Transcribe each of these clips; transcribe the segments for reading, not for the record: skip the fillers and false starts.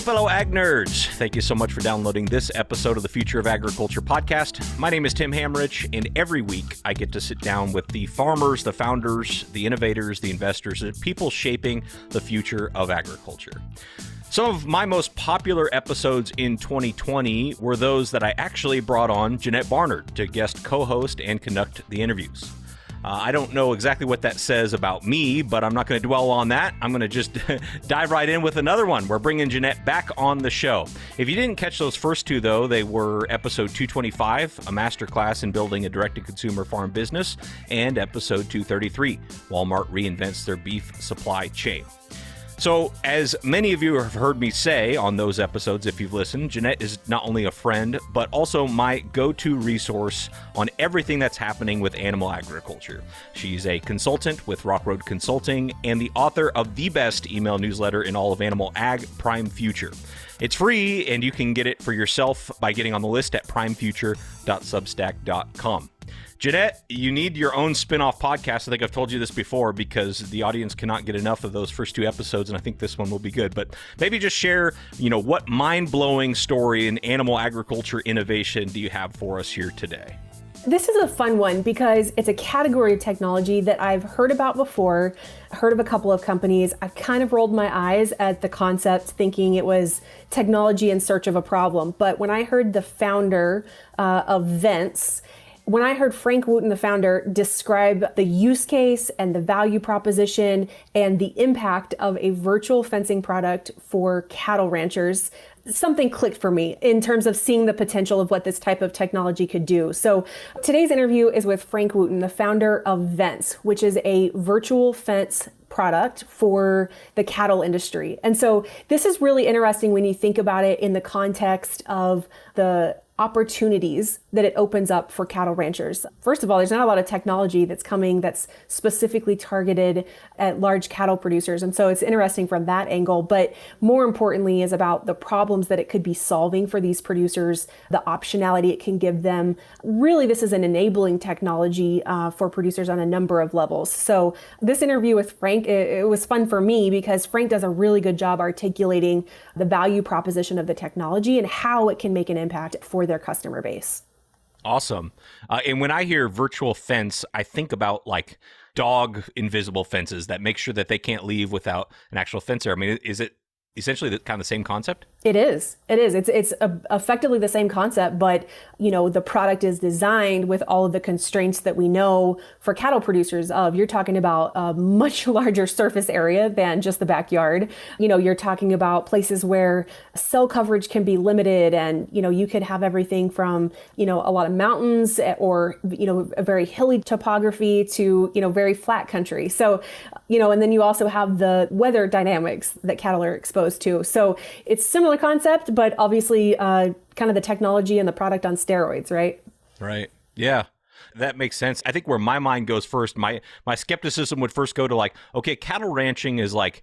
fellow ag nerds. Thank you so much for downloading this episode of the Future of Agriculture podcast. My name is Tim Hamrich, and every week I get to sit down with the farmers, the founders, the innovators, the investors, the people shaping the future of agriculture. Some of my most popular episodes in 2020 were those that I actually brought on Janette Barnard to guest co-host and conduct the interviews. I don't know exactly what that says about me, but I'm not going to dwell on that. I'm going to just dive right in with another one. We're bringing Janette back on the show. If you didn't catch those first two, though, they were episode 225, a masterclass in building a direct-to-consumer farm business, and episode 233, Walmart reinvents their beef supply chain. So, as many of you have heard me say on those episodes, if you've listened, Janette is not only a friend, but also my go-to resource on everything that's happening with animal agriculture. She's a consultant with Rock Road Consulting and the author of the best email newsletter in all of animal ag, Prime Future. It's free, and you can get it for yourself by getting on the list at primefuture.substack.com. Janette, you need your own spin-off podcast. I think I've told you this before because the audience cannot get enough of those first two episodes, and I think this one will be good. But maybe just share, what mind-blowing story in animal agriculture innovation do you have for us here today? This is a fun one because it's a category of technology that I've heard about before, heard of a couple of companies. I've kind of rolled my eyes at the concept thinking it was technology in search of a problem. But when I heard the founder of Vence, when I heard Frank Wooten, the founder, describe the use case and the value proposition and the impact of a virtual fencing product for cattle ranchers, something clicked for me in terms of seeing the potential of what this type of technology could do. So today's interview is with Frank Wooten, the founder of Vence, which is a virtual fence product for the cattle industry. And so this is really interesting when you think about it in the context of the opportunities that it opens up for cattle ranchers. First of all, there's not a lot of technology that's coming that's specifically targeted at large cattle producers. And so it's interesting from that angle, but more importantly is about the problems that it could be solving for these producers, the optionality it can give them. Really, this is an enabling technology for producers on a number of levels. So this interview with Frank, it was fun for me because Frank does a really good job articulating the value proposition of the technology and how it can make an impact for their customer base. Awesome. And when I hear virtual fence, I think about like dog invisible fences that make sure that they can't leave without an actual fencer. I mean, is it essentially kind of the same concept? It is. It's effectively the same concept, but the product is designed with all of the constraints that we know for cattle producers you're talking about a much larger surface area than just the backyard. You're talking about places where cell coverage can be limited and, you could have everything from, a lot of mountains or, a very hilly topography to, very flat country. So, and then you also have the weather dynamics that cattle are exposed to. So it's similar concept, but obviously kind of the technology and the product on steroids, right? Right. Yeah. That makes sense. I think where my mind goes first, my skepticism would first go to like, okay, cattle ranching is like,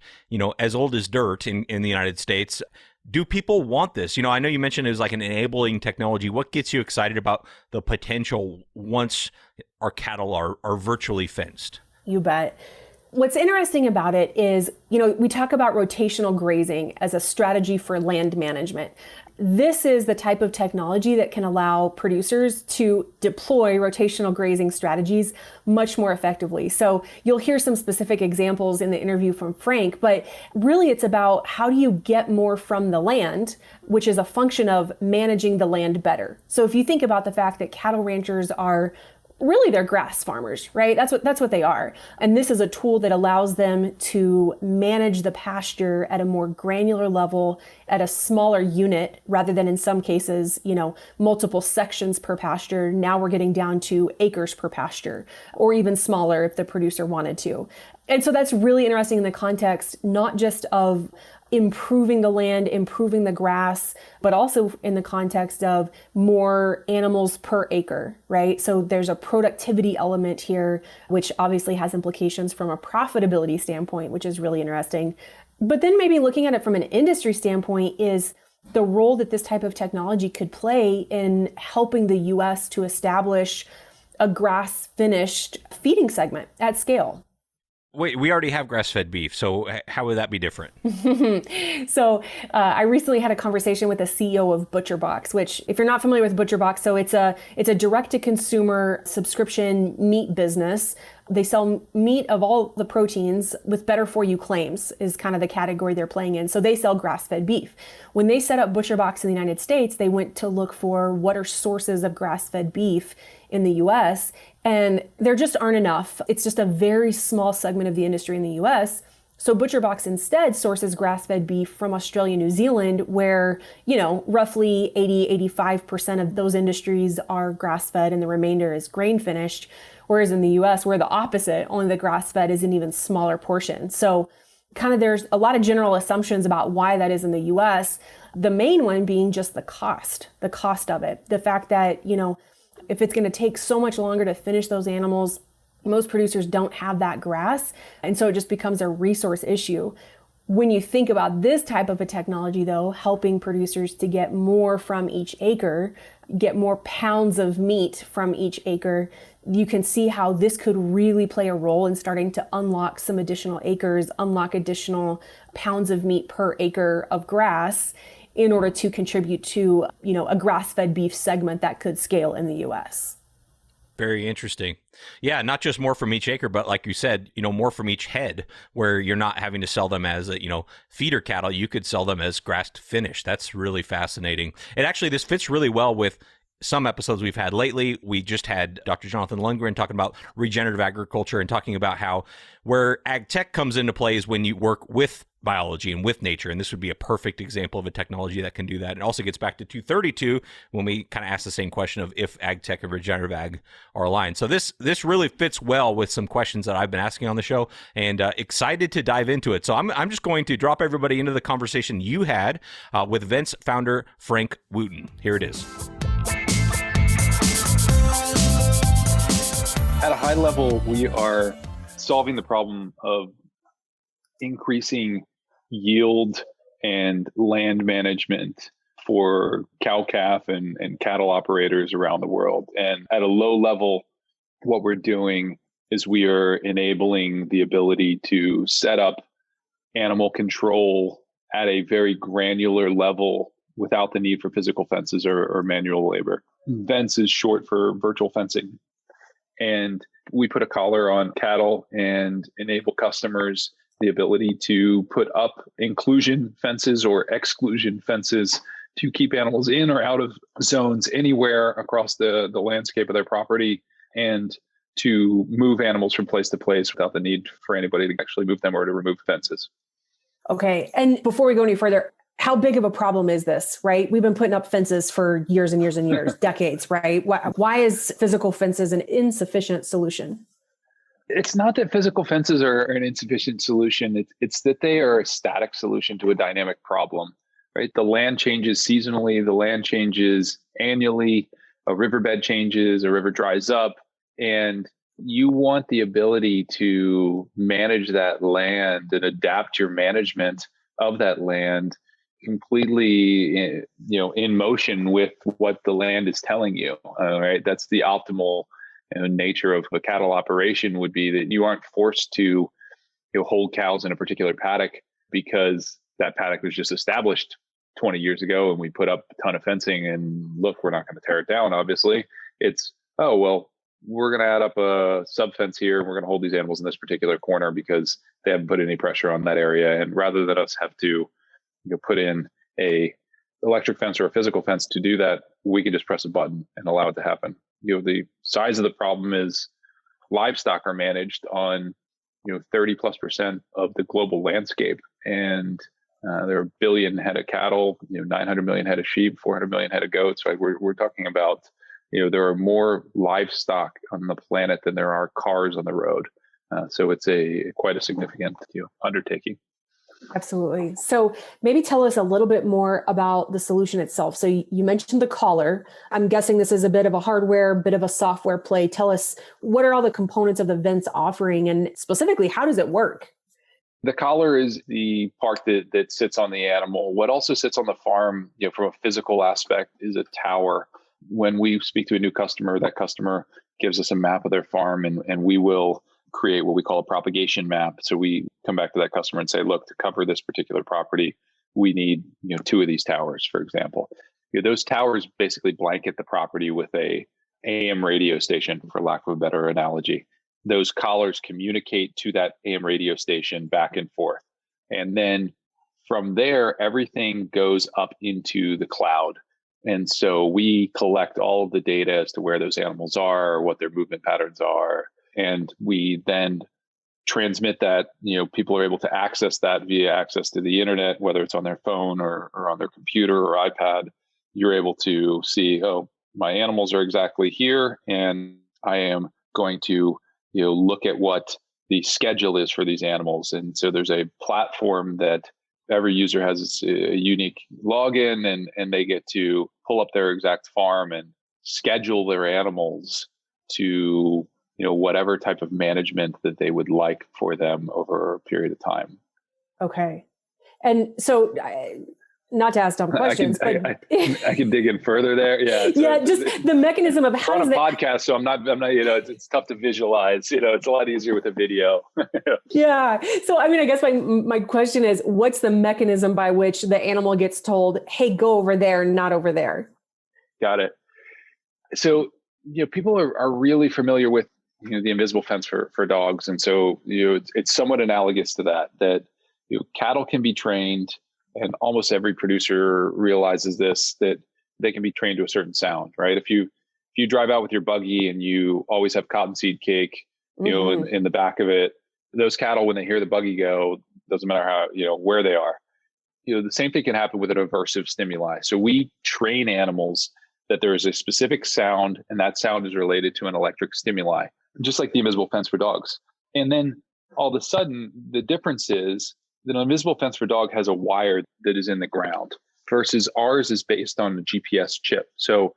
as old as dirt in the United States. Do people want this? I know you mentioned it was like an enabling technology. What gets you excited about the potential once our cattle are virtually fenced? You bet. What's interesting about it is, we talk about rotational grazing as a strategy for land management. This is the type of technology that can allow producers to deploy rotational grazing strategies much more effectively. So you'll hear some specific examples in the interview from Frank, but really it's about how do you get more from the land, which is a function of managing the land better. So if you think about the fact that cattle ranchers are really they're grass farmers, right? That's what they are. And this is a tool that allows them to manage the pasture at a more granular level at a smaller unit rather than in some cases, multiple sections per pasture. Now we're getting down to acres per pasture or even smaller if the producer wanted to. And so that's really interesting in the context, not just of improving the land, improving the grass, but also in the context of more animals per acre, right? So there's a productivity element here, which obviously has implications from a profitability standpoint, which is really interesting. But then maybe looking at it from an industry standpoint is the role that this type of technology could play in helping the U.S. to establish a grass-finished feeding segment at scale. Wait, we already have grass-fed beef, so how would that be different? So I recently had a conversation with a CEO of ButcherBox, which, if you're not familiar with ButcherBox, so it's a direct-to-consumer subscription meat business. They sell meat of all the proteins with better for you claims is kind of the category they're playing in. So they sell grass-fed beef. When they set up ButcherBox in the United States, they went to look for what are sources of grass-fed beef in the US, and there just aren't enough. It's just a very small segment of the industry in the US. So ButcherBox instead sources grass-fed beef from Australia, New Zealand, where, roughly 85% of those industries are grass-fed and the remainder is grain finished. Whereas in the US, we're the opposite, only the grass-fed is an even smaller portion. So kind of there's a lot of general assumptions about why that is in the US. The main one being just the cost of it. The fact that, if it's going to take so much longer to finish those animals, most producers don't have that grass. And so it just becomes a resource issue. When you think about this type of a technology, though, helping producers to get more from each acre, get more pounds of meat from each acre, you can see how this could really play a role in starting to unlock some additional acres, unlock additional pounds of meat per acre of grass, in order to contribute to, a grass-fed beef segment that could scale in the US. Very interesting. Yeah, not just more from each acre, but like you said, more from each head, where you're not having to sell them as, feeder cattle. You could sell them as grass finished. That's really fascinating. And actually, this fits really well with some episodes we've had lately. We just had Dr. Jonathan Lundgren talking about regenerative agriculture and talking about how where ag tech comes into play is when you work with biology and with nature. And this would be a perfect example of a technology that can do that. It also gets back to 232 when we kind of ask the same question of if ag tech and regenerative ag are aligned. So this really fits well with some questions that I've been asking on the show, and excited to dive into it. So I'm just going to drop everybody into the conversation you had with Vence founder Frank Wooten. Here it is. At a high level, we are solving the problem of increasing yield and land management for cow-calf and cattle operators around the world. And at a low level, what we're doing is we are enabling the ability to set up animal control at a very granular level without the need for physical fences or manual labor. Vence is short for virtual fencing. And we put a collar on cattle and enable customers the ability to put up inclusion fences or exclusion fences to keep animals in or out of zones anywhere across the landscape of their property, and to move animals from place to place without the need for anybody to actually move them or to remove fences. Okay. And before we go any further, how big of a problem is this, right? We've been putting up fences for years and years and years, decades, right? Why is physical fences an insufficient solution? It's not that physical fences are an insufficient solution. It's that they are a static solution to a dynamic problem, right? The land changes seasonally. The land changes annually. A riverbed changes, a river dries up, and you want the ability to manage that land and adapt your management of that land completely, in motion with what the land is telling you. Right? That's the optimal nature of a cattle operation, would be that you aren't forced to hold cows in a particular paddock because that paddock was just established 20 years ago and we put up a ton of fencing and look, we're not going to tear it down. Obviously, it's, oh, well, we're going to add up a sub fence here and we're going to hold these animals in this particular corner because they haven't put any pressure on that area. And rather than us have to put in a electric fence or a physical fence to do that, we can just press a button and allow it to happen. The size of the problem is livestock are managed on 30+% of the global landscape, and there are 1 billion head of cattle, 900 million head of sheep, 400 million head of goats. Right? We're talking about there are more livestock on the planet than there are cars on the road. So it's quite a significant undertaking. Absolutely. So maybe tell us a little bit more about the solution itself. So you mentioned the collar. I'm guessing this is a bit of a hardware, bit of a software play. Tell us, what are all the components of the Vence offering, and specifically, how does it work? The collar is the part that sits on the animal. What also sits on the farm, from a physical aspect, is a tower. When we speak to a new customer, that customer gives us a map of their farm, and we will create what we call a propagation map. So we come back to that customer and say, look, to cover this particular property, we need 2 of these towers, for example. Those towers basically blanket the property with a AM radio station, for lack of a better analogy. Those collars communicate to that AM radio station back and forth. And then from there, everything goes up into the cloud. And so we collect all of the data as to where those animals are, what their movement patterns are. And we then transmit that, people are able to access that via access to the internet, whether it's on their phone or on their computer or iPad. You're able to see, oh, my animals are exactly here, and I am going to look at what the schedule is for these animals. And so there's a platform that every user has a unique login, and they get to pull up their exact farm and schedule their animals to whatever type of management that they would like for them over a period of time. Okay. And so, not to ask dumb questions, I can dig in further there. Yeah. Yeah. Just the mechanism of how on a podcast. So I'm not, it's tough to visualize, it's a lot easier with a video. Yeah. So, I guess my question is, what's the mechanism by which the animal gets told, hey, go over there, not over there? Got it. So, people are really familiar with, the invisible fence for dogs. And so, it's somewhat analogous to that cattle can be trained, and almost every producer realizes this, that they can be trained to a certain sound, right? If you drive out with your buggy and you always have cottonseed cake, in the back of it, those cattle, when they hear the buggy go, doesn't matter how, where they are, the same thing can happen with an aversive stimuli. So we train animals that there is a specific sound, and that sound is related to an electric stimuli, just like the invisible fence for dogs. And then all of a sudden, the difference is that an invisible fence for dog has a wire that is in the ground versus ours is based on a GPS chip. So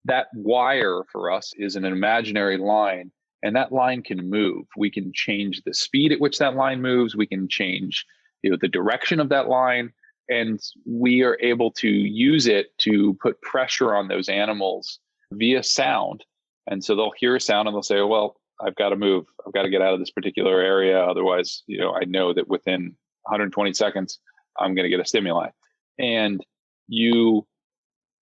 that wire for us is an imaginary line, and that line can move. We can change the speed at which that line moves. We can change the direction of that line, and we are able to use it to put pressure on those animals via sound. And so they'll hear a sound and they'll say, oh, well, I've got to move. I've got to get out of this particular area. Otherwise, I know that within 120 seconds, I'm going to get a stimuli. And you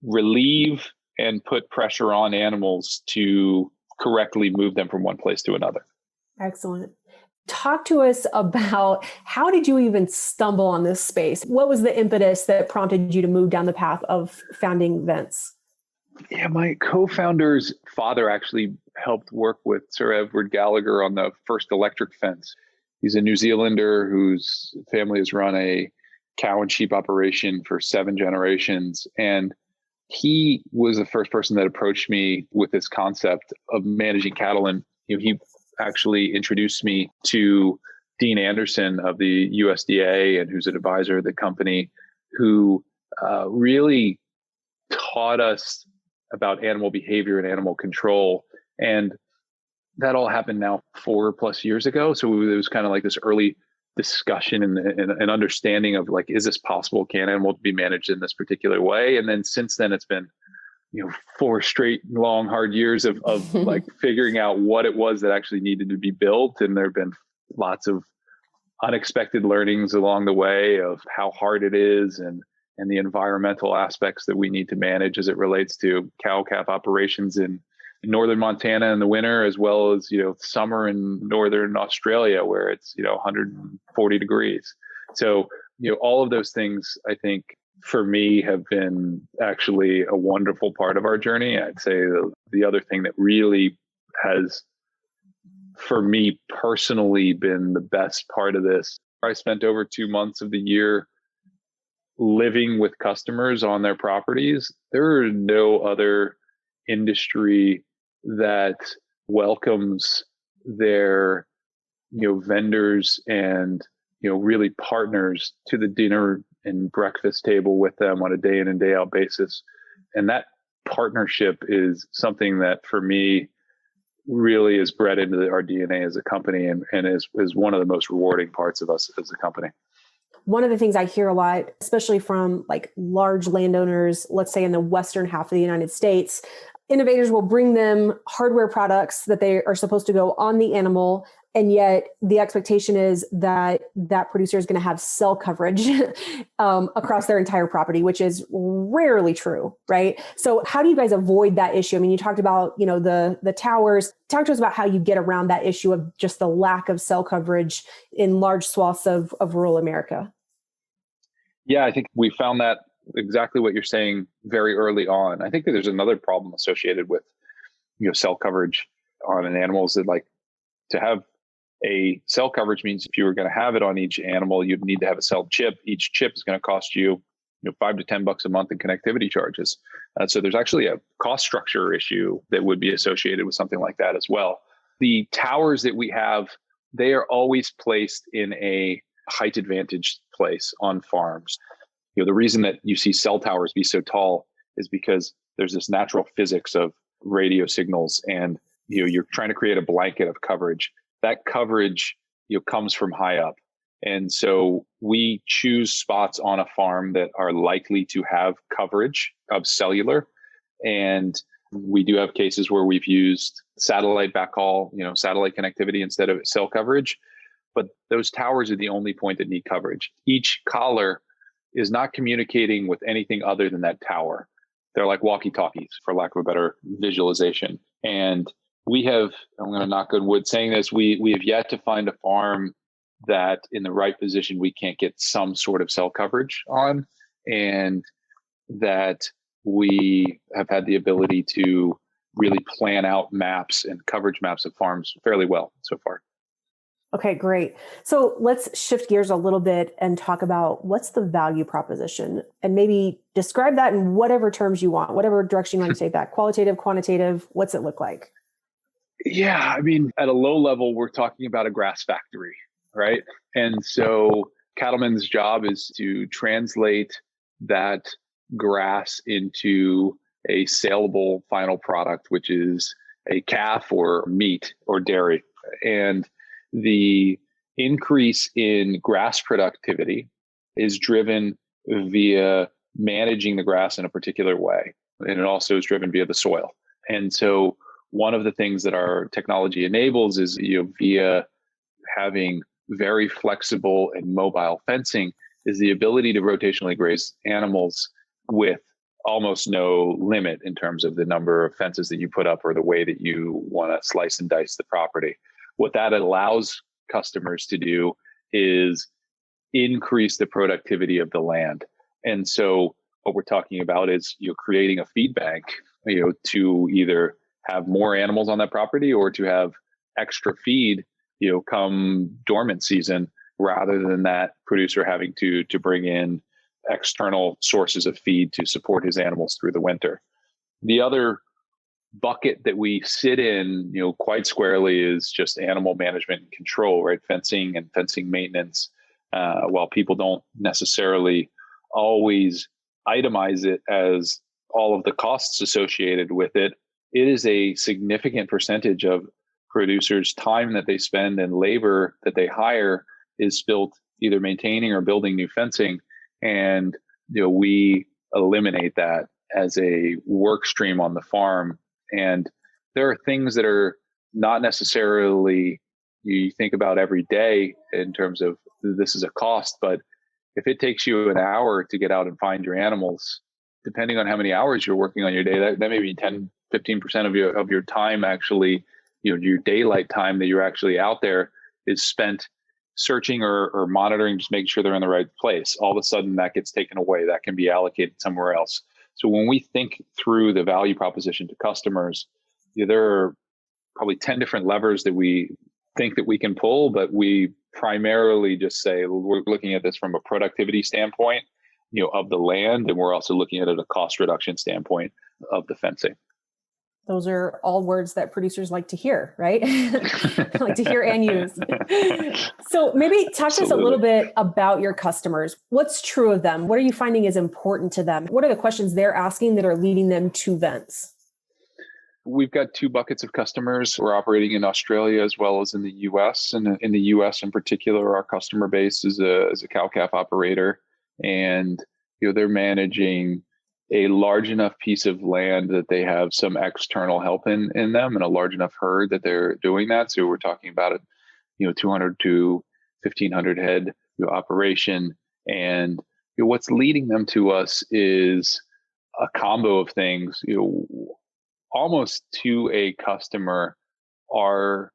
relieve and put pressure on animals to correctly move them from one place to another. Excellent. Talk to us about, how did you even stumble on this space? What was the impetus that prompted you to move down the path of founding Vence? Yeah, my co-founder's father actually helped work with Sir Edward Gallagher on the first electric fence. He's a New Zealander whose family has run a cow and sheep operation for 7 generations. And he was the first person that approached me with this concept of managing cattle. And he actually introduced me to Dean Anderson of the USDA, and who's an advisor of the company, who really taught us about animal behavior and animal control. And that all happened now 4+ years ago. So it was kind of like this early discussion and understanding of, like, is this possible? Can animals be managed in this particular way? And then since then, it's been 4 straight long, hard years of like figuring out what it was that actually needed to be built. And there have been lots of unexpected learnings along the way of how hard it is, and the environmental aspects that we need to manage as it relates to cow-calf operations in northern Montana in the winter, as well as, summer in northern Australia where it's, 140 degrees. So, all of those things, I think, for me, have been actually a wonderful part of our journey. I'd say the other thing that really has, for me personally, been the best part of this, I spent over 2 months of the year living with customers on their properties. There are no other industry that welcomes their vendors and really partners to the dinner and breakfast table with them on a day in and day out basis. And that partnership is something that for me really is bred into our DNA as a company, and is one of the most rewarding parts of us as a company. One of the things I hear a lot, especially from like large landowners, let's say in the western half of the United States, innovators will bring them hardware products that they are supposed to go on the animal, And yet the expectation is that that producer is going to have cell coverage across their entire property, which is rarely true, right? So how do you guys avoid that issue? I mean, you talked about, the towers. Talk to us about how you get around that issue of just the lack of cell coverage in large swaths of rural America. Yeah, I think we found that exactly what you're saying very early on. I think that there's another problem associated with, cell coverage on an animal is that, like, to have a cell coverage means if you were going to have it on each animal, you'd need to have a cell chip. Each chip is going to cost you, $5 to $10 a month in connectivity charges. So there's actually a cost structure issue that would be associated with something like that as well. The towers that we have, they are always placed in a height advantage place on farms. The reason that you see cell towers be so tall is because there's this natural physics of radio signals, and you're trying to create a blanket of coverage. That coverage comes from high up. And so we choose spots on a farm that are likely to have coverage of cellular. And we do have cases where we've used satellite backhaul, satellite connectivity instead of cell coverage. But those towers are the only point that need coverage. Each collar is not communicating with anything other than that tower. They're like walkie-talkies, for lack of a better visualization. And we have, I'm going to knock on wood saying this, we have yet to find a farm that in the right position we can't get some sort of cell coverage on, and that we have had the ability to really plan out maps and coverage maps of farms fairly well so far. Okay, great. So let's shift gears a little bit and talk about what's the value proposition, and maybe describe that in whatever terms you want, whatever direction you want to take that, qualitative, quantitative, what's it look like? Yeah, I mean, at a low level, we're talking about a grass factory, right? And so cattlemen's job is to translate that grass into a saleable final product, which is a calf or meat or dairy. And the increase in grass productivity is driven via managing the grass in a particular way. And it also is driven via the soil. And so one of the things that our technology enables is via having very flexible and mobile fencing is the ability to rotationally graze animals with almost no limit in terms of the number of fences that you put up or the way that you want to slice and dice the property. What that allows customers to do is increase the productivity of the land. And so what we're talking about is creating a feed bank, to either have more animals on that property or to have extra feed, come dormant season, rather than that producer having to bring in external sources of feed to support his animals through the winter. The other bucket that we sit in, quite squarely is just animal management and control, right? Fencing and fencing maintenance. While people don't necessarily always itemize it as all of the costs associated with it, it is a significant percentage of producers' time that they spend and labor that they hire is spent either maintaining or building new fencing. And we eliminate that as a work stream on the farm. And there are things that are not necessarily you think about every day in terms of this is a cost, but if it takes you an hour to get out and find your animals, depending on how many hours you're working on your day, that may be 10, 15% of your time actually, your daylight time that you're actually out there is spent searching or monitoring, just making sure they're in the right place. All of a sudden that gets taken away. That can be allocated somewhere else. So when we think through the value proposition to customers, there are probably 10 different levers that we think that we can pull, but we primarily just say we're looking at this from a productivity standpoint, of the land, and we're also looking at it a cost reduction standpoint of the fencing. Those are all words that producers like to hear, right? Like to hear and use. So maybe talk to us a little bit about your customers. What's true of them? What are you finding is important to them? What are the questions they're asking that are leading them to Vence? We've got two buckets of customers. We're operating in Australia as well as in the US. And in the US in particular, our customer base is a cow-calf operator. And they're managing a large enough piece of land that they have some external help in them, and a large enough herd that they're doing that. So we're talking about 200 to 1,500 head operation. And what's leading them to us is a combo of things. Almost to a customer, our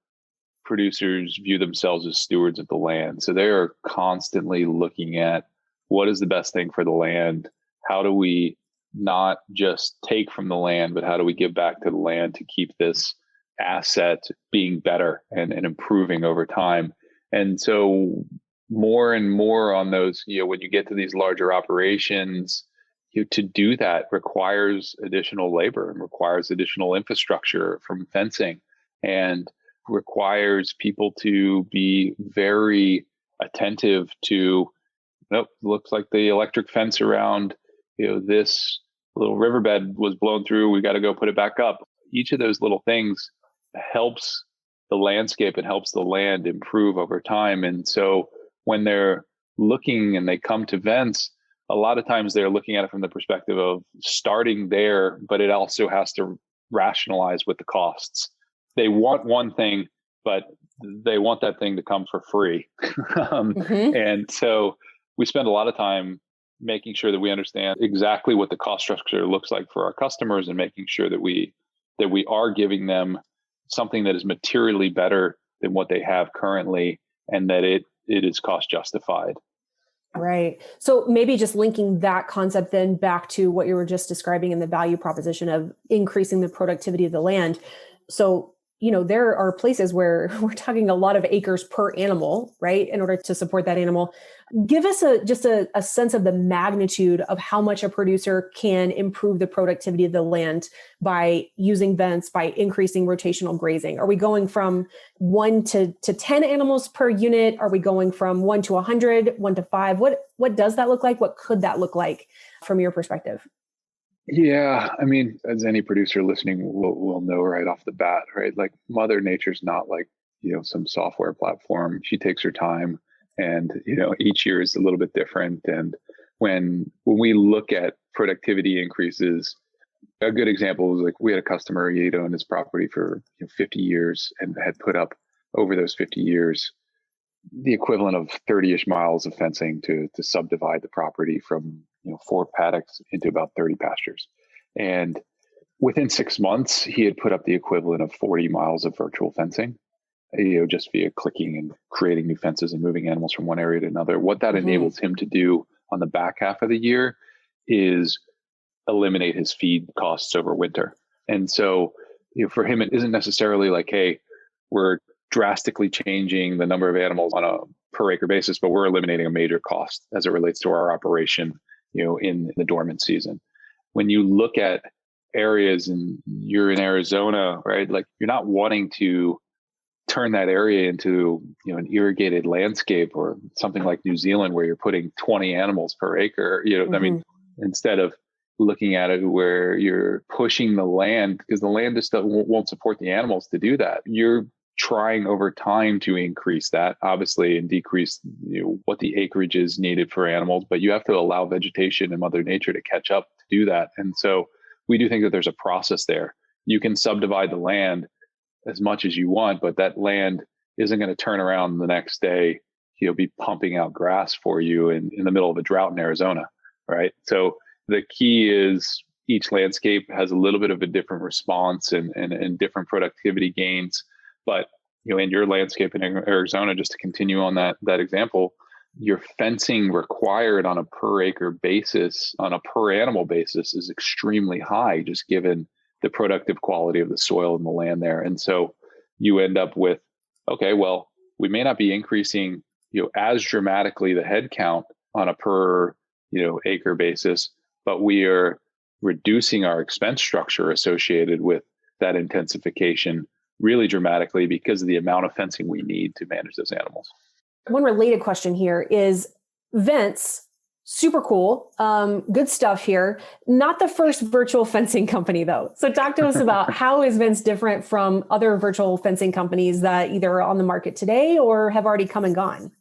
producers view themselves as stewards of the land. So they are constantly looking at what is the best thing for the land. How do we not just take from the land, but how do we give back to the land to keep this asset being better and improving over time? And so more and more on those, when you get to these larger operations, to do that requires additional labor and requires additional infrastructure from fencing, and requires people to be very attentive to, nope, looks like the electric fence around, this little riverbed was blown through. We got to go put it back up. Each of those little things helps the landscape and helps the land improve over time. And so when they're looking and they come to Vence, a lot of times they're looking at it from the perspective of starting there, but it also has to rationalize with the costs. They want one thing, but they want that thing to come for free. And so we spend a lot of time making sure that we understand exactly what the cost structure looks like for our customers, and making sure that we are giving them something that is materially better than what they have currently, and that it is cost justified. Right. So maybe just linking that concept then back to what you were just describing in the value proposition of increasing the productivity of the land. So, there are places where we're talking a lot of acres per animal, right? In order to support that animal. Give us just a sense of the magnitude of how much a producer can improve the productivity of the land by using Vence, by increasing rotational grazing. Are we going from 1 to 10 animals per unit? Are we going from 1 to 100, 1 to 5? What does that look like? What could that look like from your perspective? Yeah, I mean, as any producer listening will know right off the bat, right? Like Mother Nature's not like, some software platform. She takes her time, and, each year is a little bit different. And when we look at productivity increases, a good example was like we had a customer, he had owned his property for 50 years and had put up over those 50 years the equivalent of 30-ish miles of fencing to subdivide the property from 4 paddocks into about 30 pastures. And within 6 months, he had put up the equivalent of 40 miles of virtual fencing, just via clicking and creating new fences and moving animals from one area to another. What that enables him to do on the back half of the year is eliminate his feed costs over winter. And so for him, it isn't necessarily like, hey, we're drastically changing the number of animals on a per acre basis, but we're eliminating a major cost as it relates to our operation, in the dormant season. When you look at areas and you're in Arizona, right? Like you're not wanting to turn that area into, an irrigated landscape or something like New Zealand where you're putting 20 animals per acre, I mean, instead of looking at it where you're pushing the land, because the land just won't support the animals to do that. You're trying over time to increase that, obviously, and decrease what the acreage is needed for animals, but you have to allow vegetation and Mother Nature to catch up to do that. And so we do think that there's a process there. You can subdivide the land as much as you want, but that land isn't going to turn around the next day, be pumping out grass for you in the middle of a drought in Arizona, right? So the key is each landscape has a little bit of a different response and different productivity gains. But in your landscape in Arizona, just to continue on that example, your fencing required on a per acre basis, on a per animal basis, is extremely high, just given the productive quality of the soil and the land there. And so you end up with, okay, well, we may not be increasing as dramatically the head count on a per acre basis, but we are reducing our expense structure associated with that intensification really dramatically because of the amount of fencing we need to manage those animals. One related question here is Vence, super cool. Good stuff here. Not the first virtual fencing company though. So talk to us about how is Vence different from other virtual fencing companies that either are on the market today or have already come and gone?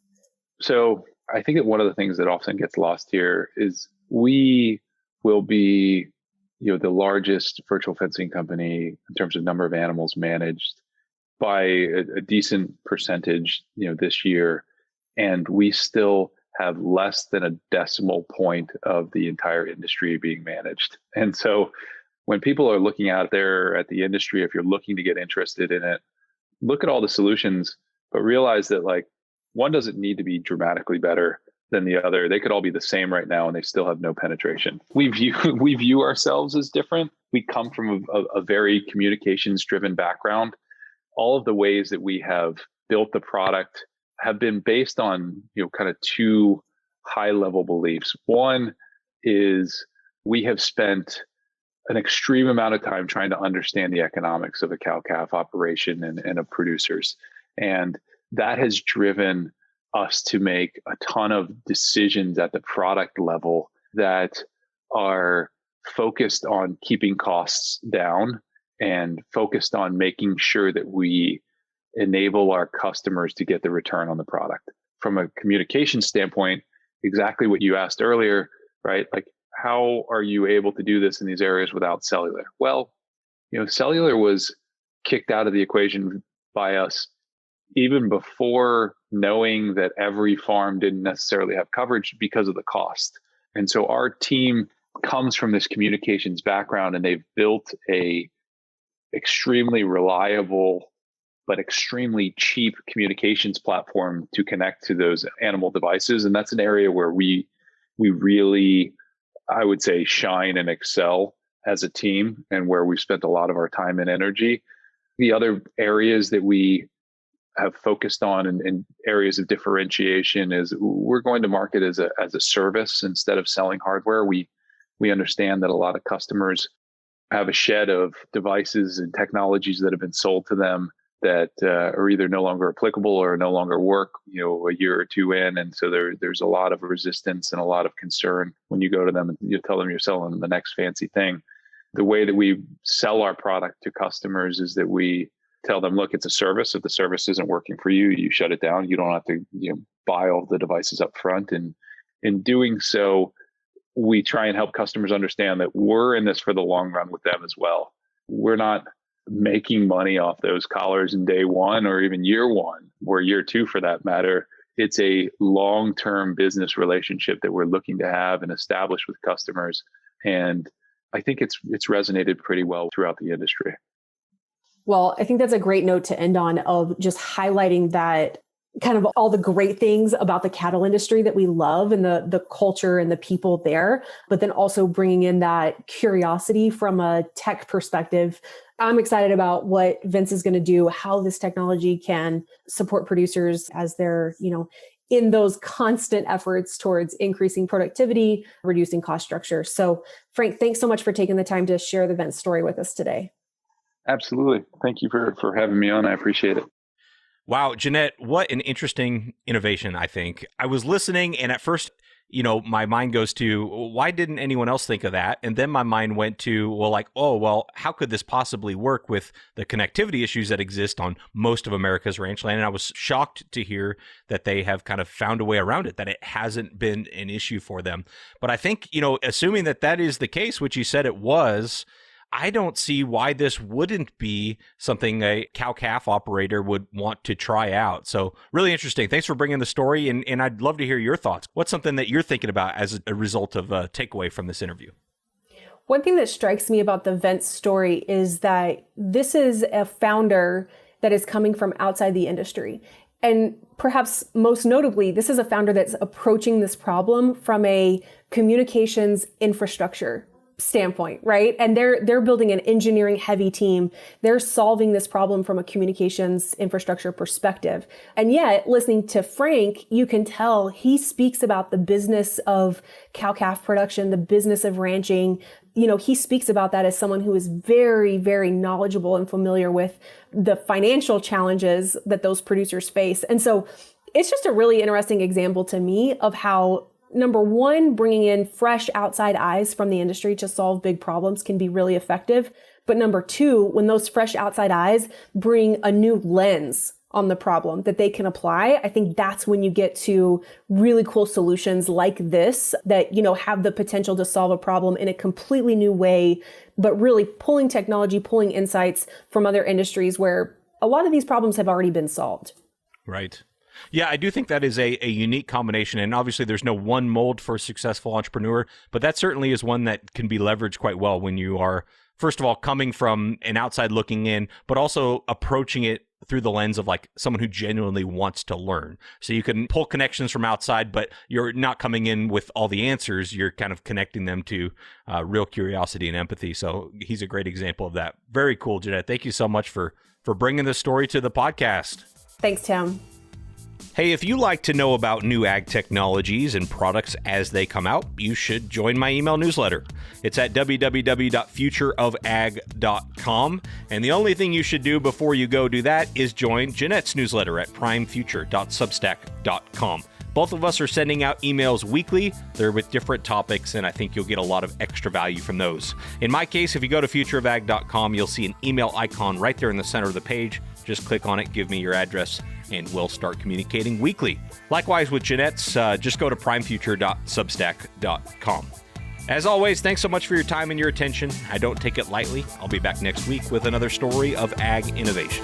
So I think that one of the things that often gets lost here is we will be the largest virtual fencing company in terms of number of animals managed by a decent percentage, this year, and we still have less than a decimal point of the entire industry being managed. And so when people are looking out there at the industry, if you're looking to get interested in it, look at all the solutions, but realize that one doesn't need to be dramatically better than the other. They could all be the same right now and they still have no penetration. We view ourselves as different. We come from a very communications driven background. All of the ways that we have built the product have been based on, kind of two high level beliefs. One is we have spent an extreme amount of time trying to understand the economics of a cow-calf operation and of producers. And that has driven us to make a ton of decisions at the product level that are focused on keeping costs down and focused on making sure that we enable our customers to get the return on the product. From a communication standpoint, exactly what you asked earlier, right? How are you able to do this in these areas without cellular? Well, cellular was kicked out of the equation by us even before knowing that every farm didn't necessarily have coverage because of the cost. And so our team comes from this communications background, and they've built a extremely reliable but extremely cheap communications platform to connect to those animal devices. And that's an area where we really, I would say, shine and excel as a team, and where we've spent a lot of our time and energy. The other areas that we have focused on in areas of differentiation is we're going to market as a service instead of selling hardware. We understand that a lot of customers have a shed of devices and technologies that have been sold to them that are either no longer applicable or no longer work, a year or two in. And so there's a lot of resistance and a lot of concern when you go to them and you tell them you're selling the next fancy thing. The way that we sell our product to customers is that we tell them, look, it's a service. If the service isn't working for you, you shut it down. You don't have to buy all the devices up front. And in doing so, we try and help customers understand that we're in this for the long run with them as well. We're not making money off those collars in day one or even year one or year two for that matter. It's a long-term business relationship that we're looking to have and establish with customers. And I think it's resonated pretty well throughout the industry. Well, I think that's a great note to end on, of just highlighting that kind of all the great things about the cattle industry that we love and the culture and the people there, but then also bringing in that curiosity from a tech perspective. I'm excited about what Vence is going to do, how this technology can support producers as they're, in those constant efforts towards increasing productivity, reducing cost structure. So Frank, thanks so much for taking the time to share the Vence story with us today. Absolutely. Thank you for having me on. I appreciate it. Wow, Janette, what an interesting innovation, I think. I was listening, and at first, my mind goes to, why didn't anyone else think of that? And then my mind went to, how could this possibly work with the connectivity issues that exist on most of America's ranch land? And I was shocked to hear that they have kind of found a way around it, that it hasn't been an issue for them. But I think, assuming that is the case, which you said it was, I don't see why this wouldn't be something a cow-calf operator would want to try out. So really interesting. Thanks for bringing the story, and I'd love to hear your thoughts. What's something that you're thinking about as a result of a takeaway from this interview? One thing that strikes me about the Vence story is that this is a founder that is coming from outside the industry. And perhaps most notably, this is a founder that's approaching this problem from a communications infrastructure standpoint, right? And they're building an engineering heavy team. They're solving this problem from a communications infrastructure perspective. And yet, listening to Frank, you can tell he speaks about the business of cow-calf production, the business of ranching. He speaks about that as someone who is very, very knowledgeable and familiar with the financial challenges that those producers face. And so it's just a really interesting example to me of how, number one, bringing in fresh outside eyes from the industry to solve big problems can be really effective. But number two, when those fresh outside eyes bring a new lens on the problem that they can apply, I think that's when you get to really cool solutions like this that, have the potential to solve a problem in a completely new way, but really pulling technology, pulling insights from other industries where a lot of these problems have already been solved. Right. Yeah, I do think that is a unique combination. And obviously, there's no one mold for a successful entrepreneur, but that certainly is one that can be leveraged quite well when you are, first of all, coming from an outside looking in, but also approaching it through the lens of like someone who genuinely wants to learn. So you can pull connections from outside, but you're not coming in with all the answers. You're kind of connecting them to real curiosity and empathy. So he's a great example of that. Very cool, Janette. Thank you so much for bringing this story to the podcast. Thanks, Tim. Hey, if you like to know about new ag technologies and products as they come out, you should join my email newsletter. It's at www.futureofag.com. And the only thing you should do before you go do that is join Janette's newsletter at primefuture.substack.com. Both of us are sending out emails weekly. They're with different topics, and I think you'll get a lot of extra value from those. In my case, if you go to futureofag.com, you'll see an email icon right there in the center of the page. Just click on it, give me your address, and we'll start communicating weekly. Likewise with Janette's, just go to primefuture.substack.com. As always, thanks so much for your time and your attention. I don't take it lightly. I'll be back next week with another story of ag innovation.